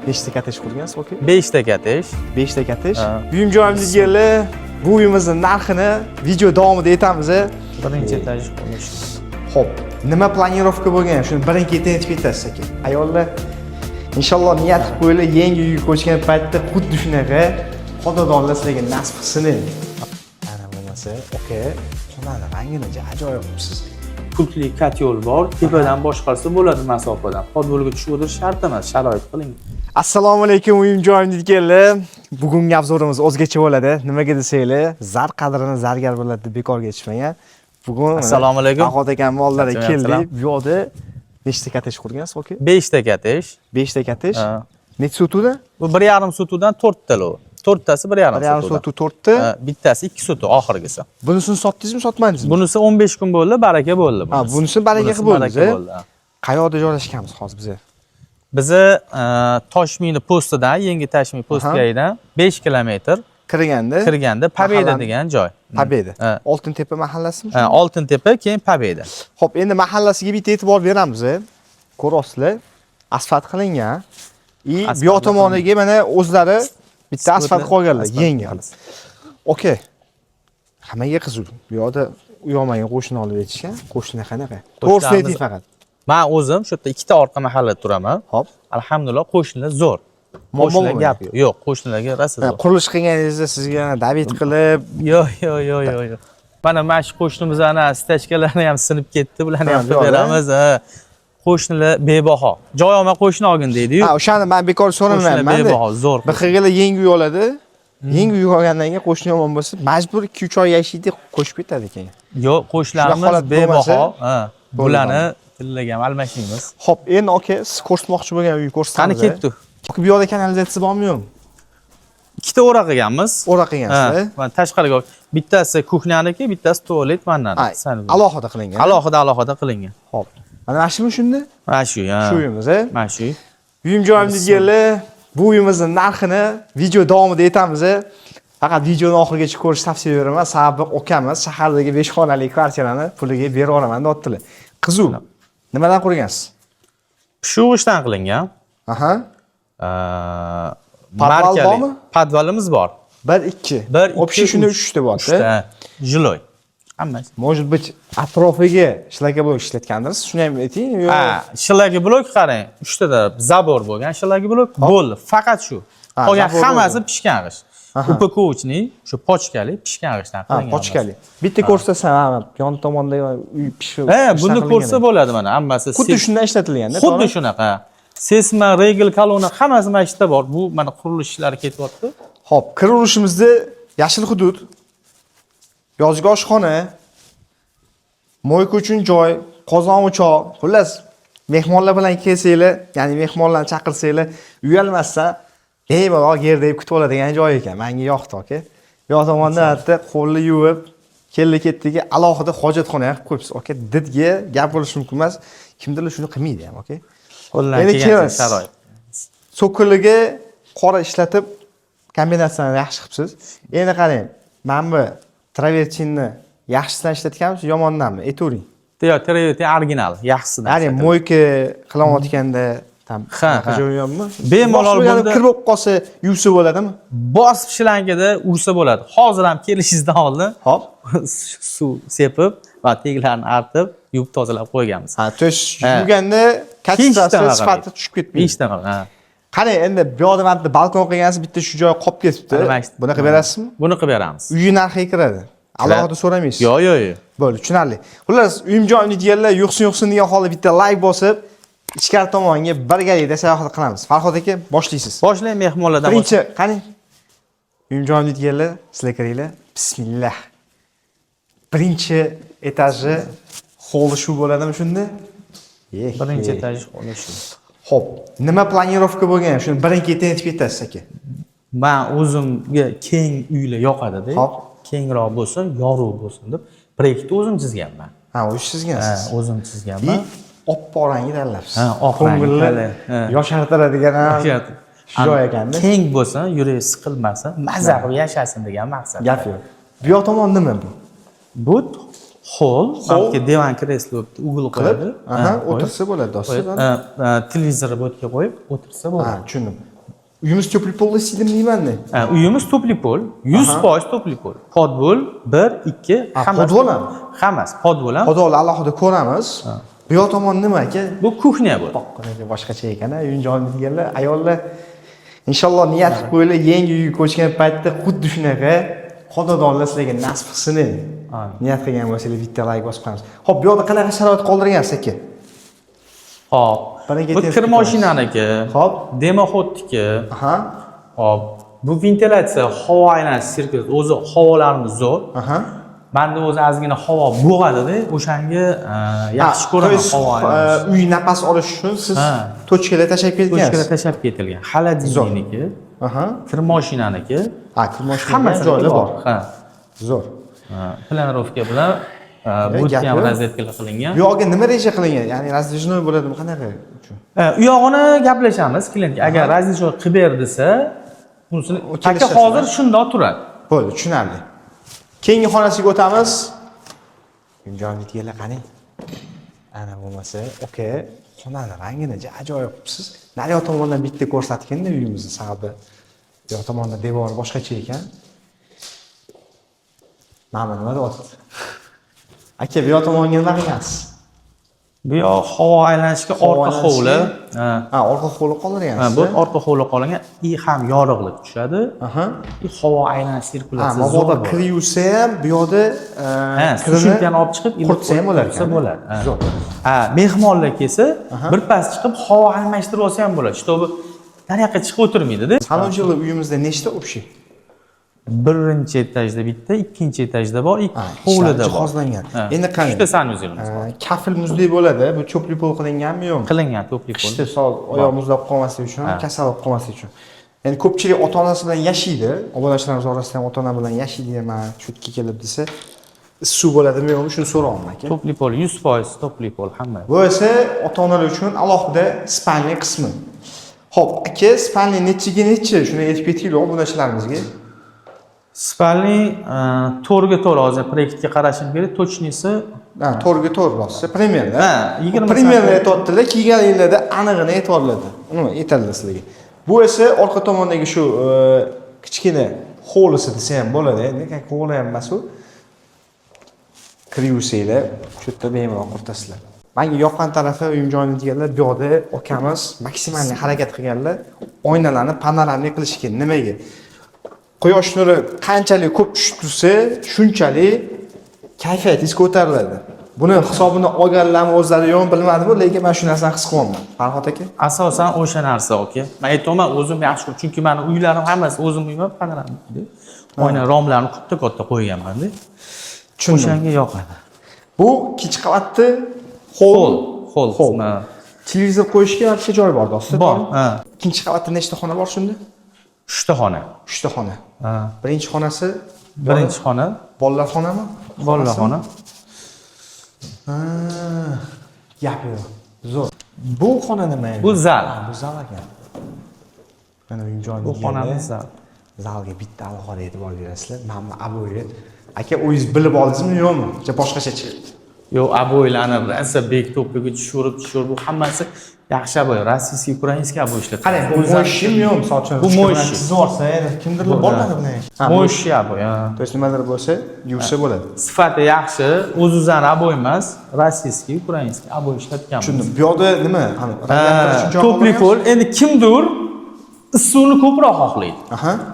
Nechta kottej qurgansiz, aka? 5 ta kottej. 5 ta kottej. Ha. Uyum joyimizga bu uyimizning narxini video davomida aytamiz. Birinchi etaj qurish. Xo'p, nima planirovka bo'lgan? Shuni birin-ketin aytib ketasiz, aka. Ayollar inshaalloh niyat qilib qo'yinglar, yangi uyga ko'chgan paytda xuddi shunaqa xonadonlar sizlarga nasib qilsin. Ana bo'lmasa, aka, xonani rangini ajoyib qilibsiz. Pultli kotyol bor. Tepadan boshqarsa bo'ladi masofadan. Podvolga tushib o'tirish shart emas, sharoit qiling. Assalomu alaykum, uyim joyimdagilar. Bugungi obzorimiz o'zgacha bo'ladi. Nimaga desanglar, zar qadrini zargar bo'ladi deb bekorga aytishmagan. Bugun Assalomu alaykum. Ahod aka mollarga keldik. Bu yoqda nechta kottej qurgansiz, aka? 5 ta kottej. 5 ta kottej. Necha sotuda? Bu 1,5 sotudan 4 ta lo. 4 tasi 1,5 1,5 sotudan. sotu 4 ta. Bittasi 2 sotu oxirgisi. Bunisini sotdingizmi, sotmadingizmi? Bunisi 15 kun bo'ldi, baraka bo'ldi Ha, bunisi baraka qilib baraka bo'ldingiz. bo'ldi. Qayoqda joylashganmiz hozir biz? Bizi Toshmiyni postidan, Yangi Toshmiy postgayidan 5 kilometr kirganda Pobeda degan joy. Pobeda. Oltintepa mahallasimi? Oltintepa, keyin Pobeda. Xo'p, endi mahallasiga bitta e'tibor beramiz. Ko'rasizlar, asfalt qilingan. Bu yoq tomoniga mana o'zlari bitta asfalt qo'yganlar, yangi. Okey. Hammaga qiziq. Bu yoqda uyolmagan qo'shni olib aytishgan. Qo'shni qanaqa? To'g'risini ayting faqat. Men o'zim shu yerda ikkita orqa mahallada turaman. Hop. Alhamdulillah qo'shnilar zo'r. Qo'shnilar gap yo'q, qo'shnilarga rosa zo'r. Qurilish qilganingizda sizga davet qilib, yo'q. Mana shu qo'shnimiz ana stachkalarni ham sinib ketdi, bularni ham qilib beramiz. Qo'shnilar bebaho. Joy olmay qo'shni olgin deydi-yu. Ha, o'shani men bekor so'ramayman. Bebaho, zo'r. Bir xilga yangi uy oladi. Yangi uy olgandan keyin qo'shni yomon bo'lsa, majbur 2-3 oy yashaydi, qo'shib ketadi keyin. Yo'q, qo'shnilarimiz bebaho. Bularni tillaga ham almashmaymiz. Xo'p, endi aka, siz ko'rsatmoqchi bo'lgan uy ko'rsatamiz. Qani ketdi? Bu yoqda kanalizatsiya bormi, yo'qmi? Ikkita o'ra qilganmiz. O'ra qilgansiz. Mana tashqariga bittasi kuxnyaniki, bittasi tualet mandan. Alohida qilingan. Alohida qilingan. Xo'p. Mana shumi shunda? Mana shu, Shu uyimiz, Mana shu. Uyim joyimdagilar, bu uyimizning narxini video davomida aytamiz. Faqat videoni oxirigacha ko'rish tavsiya beraman. Sababi okamiz shahardagi 5 xonali kvartirani puliga berib olaman deyaptilar. Qiziq. Nimadan qurgansiz? Shu ishdan qilingan. Aha. Markali. Podvalimiz bor. 1-2. Общий shunda 3 ta bor. 3 ta. Jiloy. Hammasi. Может быть, atrofiga shlaka blok ishlatgandirsiz, shuni ham ayting. Ha, shlaka blok qarang, 3 ta zabor bo'lgan shlaka blok bo'ldi. Faqat shu. Qolgan hammasi pishgan g'ish. Upakovchniy, shu pochkali pishgan g'ishdan qilingan. Pochkali. Bitta ko'rsatsan, yon tomonda uy pishib. Buni ko'rsa bo'ladi mana, hammasi. Xuddi shunday ishlatilganda. Xuddi shunaqa. Sesma, regl, kolonna hammasi mana ishda bor. Bu mana qurilish ishlari ketyapti. Xo'p, kir urishimizda yashil hudud, yozgi oshxona, mo'yka uchun joy, qozon o'choq, xullas mehmonlar bilan kelsanglar, ya'ni mehmonlarni chaqirsanglar, uyalmasdan bemalol gerdayib kutib oladigan joy ekan. Menga yoqdi aka. Yoq tomonda hatto qo'lni yuvib, keldi-ketdigi alohida hojatxona qilib qo'yibsiz. Aka, didga gap bo'lishi mumkin emas. Kimdirlar shuni qilmaydi ham, aka. Qo'ldan kelgan sharoit. So'kiliga qora ishlatib kombinatsiyani yaxshi qilibsiz. Endi qarang, men bu travertinni yaxshisidan ishlatganmisiz, yomondanmi? Aytavering. Yo'q, travertin original, yaxshisidan. Ya'ni mo'yka qilayotganda tam jo'yammi? Bemalol bo'lib kir bo'lib qolsa, yuvsa bo'ladimi? Bosib shlankada ursa bo'ladi. Hozir ham kelishingizdan oldin, hop, suv sepib va teglarni artib, yuvib tozalab qo'yganmiz. Ha, to'sh yuvganda kattasi sifati tushib ketmaydi. Hech nima, ha. Qani, endi bu yoqda mana balkon qilgansiz, bitta shu joy qolib ketibdi. Buni qilib berasizmi? Buni qilib beramiz. Uyi narxiga kiradi. Alohida so'ramaysiz. Yo'q. Bo'ldi, tushunarli. Xullas, uyim joyimni deganlar, yo'qsin degan holda bitta like bosib, ichkari tomonga birgalikda sayohat qilamiz. Farhod aka, boshlaysiz. Boshlang, mehmonlardan birinchi, qani? Uyim joyimni deganlar, sizlar kiringlar. Bismillah. Birinchi etaji holi shu bo'ladimi shunda? Birinchi etaj holi shu. Xo'p, nima planirovka bo'lgan? Shuni birin-ketin aytib ketasiz aka. Men o'zimga keng uylar yoqadi-da. Hop. Kengroq bo'lsin, yorug' bo'lsin deb proyektni o'zim chizganman. Ha, o'zingiz chizgansiz. Ha, o'zim chizganman. Oppoq rangni tanlabsiz. Ha, oq rangli. Yoshartiradigan ham shu joy ekanda. Keng bo'lsin, yuragi siqilmasin, mazza qilib yashasin degan maqsad. Gap yo'q. Bu yoq tomon nima bu? Bu hol, balki divan kreslo ugl qo'yadi. Aha, o'tirsa bo'ladi do'stlar. Televizor bo'tga qo'yib o'tirsa bo'ladi. Ha, tushundim. Uyimiz to'pli polda isteydimi deyman-da. Uyimiz to'pli pol, 100% to'pli pol. Podbol 1, 2 hammasi. podvol ham? Hammasi podbol ham. Podvolni alohida ko'ramiz. Bu yoq tomon nima aka? Bu kuxnya bu. Boqqanaga boshqacha ekan-a, uyinjon deganlar, ayollar inshaalloh niyat qilib qo'yinglar, yangi uyga ko'chgan paytda xuddi shunaqa xonadonlar sizlarga nasib qilsin. Niyat qilgan bo'lsangiz bitta like bosib qo'yamiz. Xo'p, bu yoqda qanaqa sharoit qoldirgansiz aka? Hop. Bu kir mashinaniki. Hop. Demoxodniki. Aha. Hop. Bu ventilyatsiya, havo aylanish sirkuli o'zi havolarimiz zo'r. Aha. Menda o'zi ozgina havo bo'g'adi-da, o'shanga yaxshi ko'raman havo aylanish. Uy nafas olish uchun siz tochkalar tashab ketgansiz. Tochkalar tashab ketilgan. Xolodilnikniki. Aha. Kir mashinaniki. Kir mashinasi joylar bor. Ha. Zo'r. Planirovka bilan budka ham razvedkalar qilingan. Bu yoqqa nima reja qilingan? Ya'ni razdejnoy bo'ladimi, qanaqa uchun? U yog'ini gaplashamiz klient. Agar razdejnoy qilib ber desa, unisini aka hozir shundoq turadi. Bo'ldi, tushunarli. Keyingi xonasiga o'tamiz. Imjon bitganlar qani? Ana bo'lmasa, aka, xonani rangini ajoyib qilibsiz. Nariyoq tomondan bitta ko'rsatganda uyimizni sababi. Bu yoq tomonda devor boshqacha ekan. Mana nima deyapti? Aka, bu yoq tomonga nima qilgansiz? Bu yoq havo aylanishga orqa hovli. Orqa hovli qoldirgansiz. Bu orqa hovli qolgan, ham yorug'lik tushadi. Havo aylanish sirkulyatsiyasi zo'r. Mabodo kir yuvsa ham bu yoqda sushilkani olib chiqib quritsa ham bo'lar ekan. Bo'ladi. Zo'r. Mehmonlar kelsa, birpas chiqib havo almashtirib olsa ham bo'ladi. Shtobi tariqa chiqib o'tirmaydi-da. Salonchilar uyimizda nechta общий? Birinchi etajda bitta, ikkinchi etajda bor, ikki hovlida bor. Jihozlangan. Endi qani? Ikkita sanuzelimiz bor. Kafil muzday bo'ladi. Bu cho'pli pol qilinganmi yo'qmi? Qilingan to'pli pol. Qishda oyoq muzlab qolmasligi uchun, kasal bo'lib qolmasligi uchun. Ya'ni ko'pchilik ota-onasi bilan yashaydi. Obunachilarimiz orasida ham ota-ona bilan yashaydi ham, cho'tga kelib desa, issiq bo'ladimi yo'qmi, shuni so'rayman aka. To'pli pol 100% to'pli pol hamma. Bu esa ota-onalar uchun alohida spalniy qismi. Xo'p, aka, spalniy nechiga nechi? Shuni aytib ketinglar obunachilarimizga. Spalniy 4 ga 4 hozir proyektga qarashim kerak. Точныйsi 4 ga 4 bo'lsa, primerda. 20 primerda aytayotdilar, kelgan yillarda aniqini aytoladi. Nima aytadilar sizlarga? Bu esa orqa tomondagi shu kichkina hovlisi desa ham bo'ladi. Endi hovli ham emas u. Kiriyusanglar, shu yerda bemalol qurtasizlar. Menga yoqqan tarafi uyimjoyni deganlar, bu yoqda okamiz maksimalniy harakat qilganlar, oynalarni panoramli qilishgan. Nimaga? Quyosh nuri qanchalik ko'p tushib tursa, shunchalik kayfiyatingiz ko'tariladi. Buni hisobini olganlarmi o'zlari yo'q bilmadim, lekin men shu narsani his qilyapman. Farhod aka? Asosan o'sha narsa, aka. Men aytaman, o'zim yaxshi, chunki meni uylarim hammasi o'zim uyim panoramli. Oyna romlarni katta qo'yganman-da. O'shanga yoqadi. Bu ikkinchi qavatda hol. Televizor qo'yishga barcha joy bor do'stlar. Bor. Ikkinchi qavatda nechta xona bor shunda? 3 ta xona. 3 ta xona. Birinchi xonasi, birinchi xona bolalar xonami? Bolalar xona. Gap yo'q. Zo'r. Bu xona nima endi? Bu zal. Bu zal ekan. Mana uyimjoyni. Bu xonamiz zal. Zalga bitta alohida e'tibor berasizlar. Mana abo'yi. Aka, o'zingiz bilib oldingizmi yo'qmi? Boshqacha chiqdi. Yo'q, abo'ylarni rosa bek to'piga tushirib bu hammasi yaxshi abo'y, rossiyskiy, ukrainskiy abo'y ishlatadi. Qarang, bu mo'yshim yo'q, masalan, bu mo'yshi. Siz olsa, kimdirlar bormadi buni. Mo'yshi abo'y. To есть nimadir bo'lsa, yuvsa bo'ladi. Sifati yaxshi, o'z-o'zini abo'y emas, rossiyskiy, ukrainskiy abo'y ishlatganmiz. Tushundim. Bu yoqda nima? To'pli pol. Endi kimdir issuvni ko'proq xohlaydi.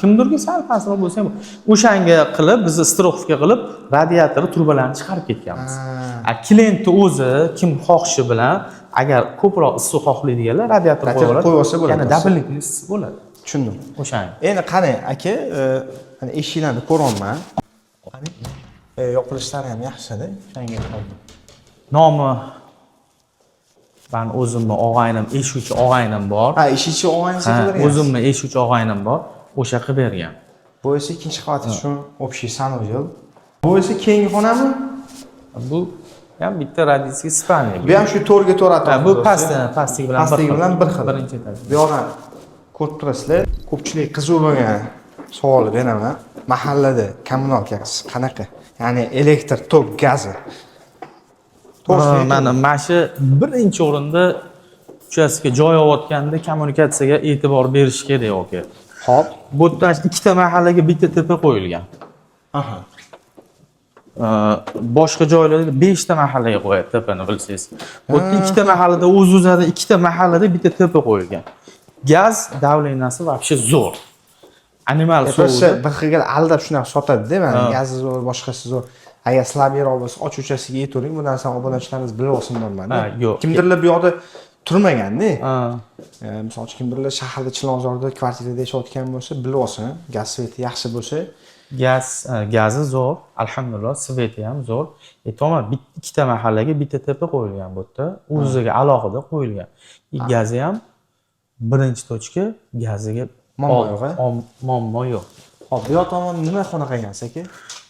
Kimdirki sal pastroq bo'lsa ham o'shanga qilib, biz istiroxovka qilib, radiator trubalarni chiqarib ketganmiz. Klientni o'zi kim xohishi bilan agar ko'proq issiq xohlaydiganlar radiator qo'yib olsa bo'ladi. Ya'ni dabllik issiq bo'ladi. Tushundim. O'shang. Endi qani aka, mana eshiklarni ko'ryapman. Qani? Yopilishlari ham yaxshi-da, o'shanga qoldim. Nomi ben o'zimni og'aynim, eshuvchi og'aynim bor. Eshuvchi og'aynim qilib o'zimni eshuvchi og'aynim bor. O'sha qilib bergan. Bu esa ikkinchi qavatda shu общий sanuzel. Bu esa keyingi xonami? Bu ham bitta radiyskiy spalniy. Bu ham shu 4 ga 4 atrofida. Bu pastlik bilan bir xil. Birinchi etaj. Bu yoqni ko'rib turasizlar. Ko'pchilik qiziq bo'lgan savol beraman. Mahallada kommunalkasi qanaqa? Ya'ni elektr, tok, gazi. Mana shu birinchi o'rinda uchastka joy olayotganda kommunikatsiyaga e'tibor berish kerak yoki. Hop. Bu yerda ikkita mahallaga bitta tepa qo'yilgan. Aha. Boshqa joylarda 5 ta mahallaga qo'yadi tepani bilsangiz. Bu yerda ikkita mahallada o'z-o'zida ikkita mahallada bitta tepa qo'yilgan. Gaz davleniyasi вообще zo'r. Animal O'sha bir xilga aldab shunaqa sotadi-da, mana gazi zo'r, boshqasi zo'r. Agar slabiyroq bo'lsa, ochuvchasiga aytavering, bu narsani obunachilarimiz bilib olsin normanda. yo'q. Kimdirlar bu yoqda turmagan-da. Misol uchun kimdirlar shaharda Chilonzorda kvartirada yashayotgan bo'lsa, bilib olsin, gaz sveti yaxshi bo'lsa, gazi zo'r, alhamdulillah, sveti ham zo'r. Tomon ikkita mahallaga bitta tepa qo'yilgan bu yerda, o'ziga alohida qo'yilgan. Gazi ham birinchi tochka, gaziga muammo yo'q. Hop, bu yoq tomon nima xona qilgansiz aka?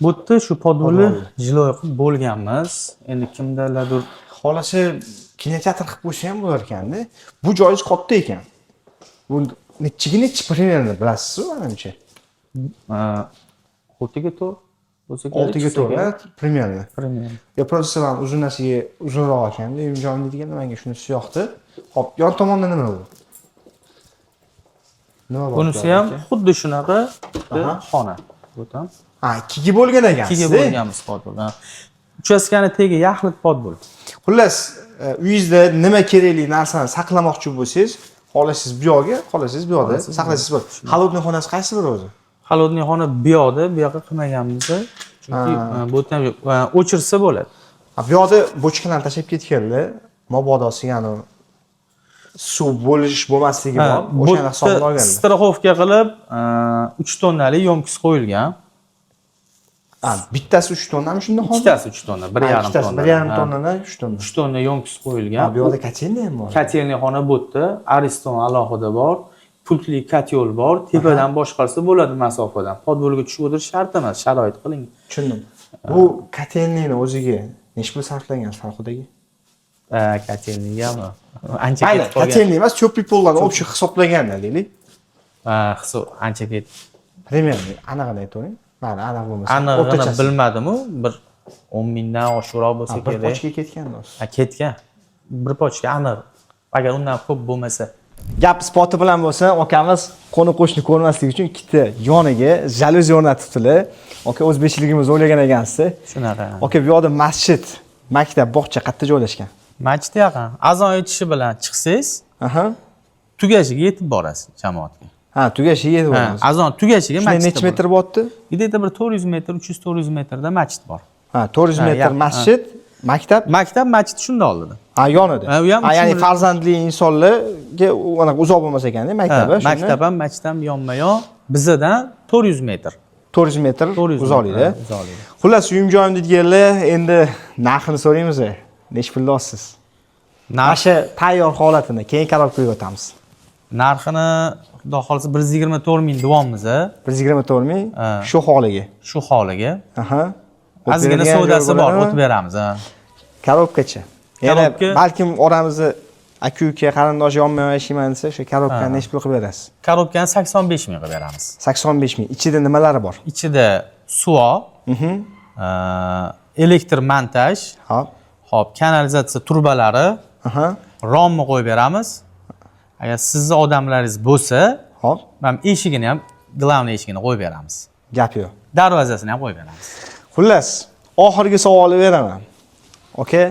Bu yerda shu podvolni jiloy qilib bo'lganmiz. Endi kimdalardir Xolasi kinoteatr qilib qo'ysa ham bo'lar ekanda. Bu joyingiz katta ekan. Bu nechi primерно bilasizmi, menimcha? 6 ga 4 bo'lsa kerak. 6 ga 4, примерно. Примерно. Ya protsessorlar uzun narsaga uzunroq ekanda, imjon deydiganda menga shunisi yoqdi. Hop, yon tomonda nima bu? Nima bor? Bunisi ham xuddi shunaqa xona. Bu ham. Ha, ikkiga bo'lgan ekan. Ikkiga bo'lganmiz podvol. Uchastkani tegi yaxlit podvol. Xullas, uyingizda nima kerakli narsani saqlamoqchi bo'lsangiz, xohlasangiz bu yoqga, xohlasangiz bu yoqda saqlaysiz. Xalodniy xonasi qaysi biri o'zi? Xalodniy xona bu yoqda, bu yoqqa qilmaganmiz. Chunki bu ham o'chirsa bo'ladi. Bu yoqda bochkalarni tashlab ketganlar, mabodosi ya'ni suv bo'lish bo'lmasligi bor. O'shani hisobga olganlar. Straxovka qilib 3 tonnalik yomkis qo'yilgan. Bittasi 3 tonnami shunda hozir? Ikkitasi 3 tonna, 1,5 tonna. 1,5 tonnadan 3 tonna. 3 tonna yomkis qo'yilgan. Bu yoqda kotelniy ham bor. Kotelniy xona bu yerda, ariston alohida bor, pultli kotel bor, tepadan boshqarsa bo'ladi masofadan. Podvolga tushib o'tirish shart emas, sharoit qiling. Tushundim. Bu kotelniyni o'ziga necha pul sarflangan Farxudaga? Kotelniyami? Ancha Mayli, ketib qolgan. kotelniy emas, cho'plik pullarni o'pshi hisoblaganda deylik. Hisob ancha ketdi. Примерно anaqani aytavering. Mayli, aniq bo'lmasa. Anig'ini bilmadim-u, bir 10 mingdan oshiqroq bo'lsa Bir kerak. pochka ketgan do'st. Ketgan. Bir pochka aniq. Agar undan ko'p bo'lmasa. Gap spoti bilan bo'lsa, akamiz qo'ni qo'shni ko'rmaslik uchun ikkita yoniga jaluzi o'rnatibdilar. Aka o'zbekchiligimiz o'ylagan ekansiz. Shunaqa. Aka bu yoqda masjid, maktab, bog'cha qayerda joylashgan? Masjid yaqin. Azon aytishi bilan chiqsangiz, tugashiga yetib borasiz jamoatga. Ha, tugashiga yetib borasiz. Azon tugashiga masjid. Necha metr bo'pti? Где-то bir 400 metr, 300-400 metrda masjid bor. Ha, 400 metr masjid, maktab. Maktab, masjid shunda oldida. Ha, yonida. Ya'ni farzandli insonlarga anaqa uzoq bo'lmas ekanda maktabi. Maktab ham, masjid ham yonma-yon. Bizadan 400 metr. 400 metr uzoqlikda. Xullas, uyim joyim deganlar, endi narxini so'raymiz. Necha pulga olasiz? Nasha tayyor holatini keyin qaror qo'yib o'tamiz. Narxini xudo xolisa 124 ming deyapmiz. 124 ming shu holiga. Shu holiga. Aha. Ozgina savdosi bor, o'tib beramiz. Korobkacha. Yana balkim oramizda aka-uka qarindosh yonma-yon yashayman desa, o'sha korobkani necha pul qilib berasiz? Korobkani 85 ming qilib beramiz. 85 ming. Ichida nimalari bor? Ichida suv, elektr montaj, hop, kanalizatsiya turbalari, romni qo'yib beramiz. Agar sizni odamlaringiz bo'lsa, hop, men eshigini ham, glavniy eshigini qo'yib beramiz. Gap yo'q. Darvozasini ham qo'yib beramiz. Xullas, oxirgi savolni beraman. Okay?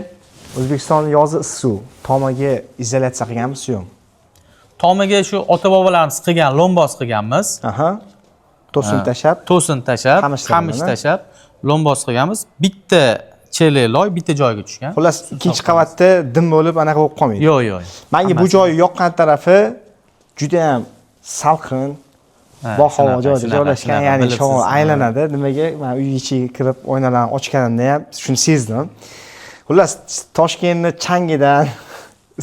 O'zbekistonning yozi issiq, tomaga izolyatsiya qilganmisiz yo'qmi? Tomaga shu ota-bobolarimiz qilgan, lomboz qilganmiz. To'sin tashab, qamish tashab, lomboz qilganmiz. Bitta chelak loy bitta joyga tushgan. Xullas, ikkinchi qavatda dim bo'lib anaqa bo'lib qolmaydi. Yo'q. Menga bu joy yoqqan tarafi juda ham salqin, bog' havo joyida joylashgan, ya'ni shamol aylanadi. Nimaga? Men uy ichiga kirib oynalarni ochganimda ham shuni sezdim. Xullas, Toshkentning changidan,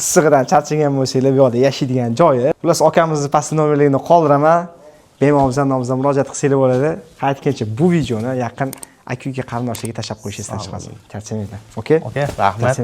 issig'idan charchagan bo'lsanglar, bu yerda yashaydigan joyi. Xullas, akamizni pastki nomerlarini qoldiraman. Bemalol nomimizdan murojaat qilsanglar bo'ladi. Qaytgancha bu videoni yaqin aka-uka qarindoshlarga tashlab qo'yishingiz chiqmasin. Charchamaydi. Okay? Rahmat.